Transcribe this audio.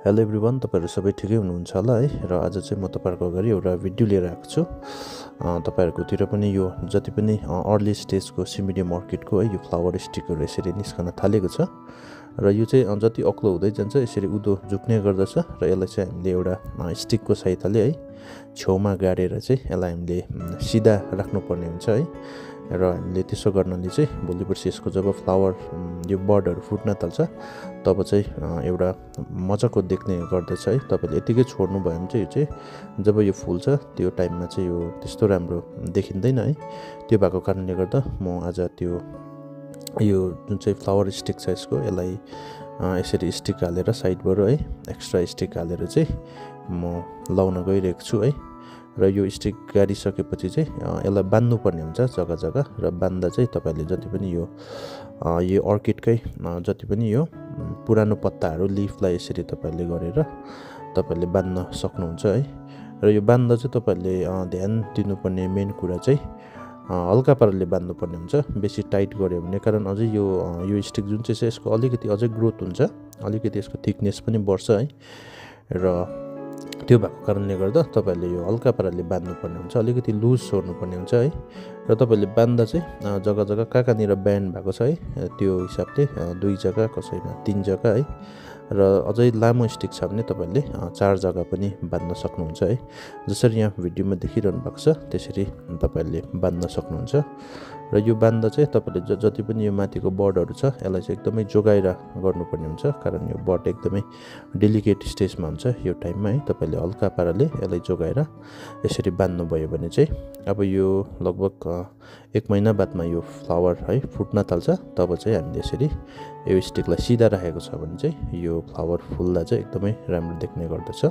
Hello everyone, तपाईहरु सबै ठिकै हुनुहुन्छ होला है। र आज चाहिँ म तपाईहरुको अगाडि एउटा भिडियो लिएर आएको छु। तपाईहरुकोतिर पनि यो जति पनि अर्ली स्टेजको सिमिडियम अर्किडको है यो फ्लावर स्टिकहरु यसरी निस्कन थालेको छ र यो चाहिँ जति अग्लो हुँदै जान्छ यसरी उँधो झुक्ने गर्दछ र यसलाई चाहिँ हामीले एउटा स्टिकको सहायताले है छेउमा गाडेर चाहिँ यसलाई हामीले सिधा राख्नुपर्ने हुन्छ है। र हामीले त्यसो गर्नाले चाहिँ भोलि पर्सि यसको जब फ्लावर यो बडहरु फुट्न थाल्छ तब चाहिँ एउटा मजाको देख्ने गर्दछ है। तपाईले यतिकै छोड्नु भयो भने चाहिँ यो चाहिँ जब यो फुल्छ त्यो टाइममा चाहिँ यो त्यस्तो राम्रो देखिँदैन है। त्यो भएको कारणले गर्दा म आज त्यो यो जुन चाहिँ फ्लावर स्टिक छ यसलाई यसरी स्टिक हालेर साइडबाट है एक्स्ट्रा स्टिक हालेर चाहिँ म लाउन गइरहेको छु है। र यो स्टिक गाडिसकेपछि चाहिँ यसलाई बान्नु पर्ने हुन्छ जग्गा जग्गा र बान्दा चाहिँ तपाईले जति पनि यो अर्किडकै जति पनि यो पुरानो पत्ताहरू लिफलाई यसरी तपाईले गरेर तपाईले बान्न सक्नुहुन्छ है। र यो बान्दा चाहिँ तपाईले ध्यान दिनुपर्ने मेन कुरा चाहिँ हल्का पाराले बान्नु पर्ने हुन्छ। बेसी टाइट गर्यो भने कारण अझै यो स्टिक जुन चाहिँ छ यसको अलिकति अझै ग्रोथ हुन्छ, अलिकति यसको थिकनेस पनि बढ्छ है। र त्यो भएको कारणले गर्दा तपाईले यो हल्का पाराले बान्नु पर्ने हुन्छ, अलिकति लुज छोड्नु पर्ने हुन्छ है। र तपाईले बान्दा चाहिँ जग्गा जग्गा कहाँनिर ब्यान्ड भएको छ है त्यो हिसाबले 2 जग्गा कसैमा 3 जग्गा है। र अझै लामो स्टिक छ भने तपाईले 4 जग्गा पनि बान्न सक्नुहुन्छ है। जसरी यहाँ भिडियोमा देखिरहनु भएको छ त्यसरी तपाईले बान्न सक्नुहुन्छ। र यो बान्दा चाहिँ तपाईले जति पनि यो माथिको बडहरु छ यसलाई चाहिँ एकदमै जोगाएर गर्नुपर्ने हुन्छ कारण यो बड एकदमै डेलिकेट स्टेजमा हुन्छ यो टाइममा है। तपाईले हल्का पाराले यसलाई जोगाएर यसरी बान्नु भयो भने चाहिँ अब यो लगभग 1 महिना बादमा यो फ्लावर है फुट्न थाल्छ तब चाहिँ हामीले यसरी यो स्टिकलाई सिधा राखेको छ भने चाहिँ यो फ्लावर फुल्दा चाहिँ एकदमै राम्रो देख्ने गर्दछ।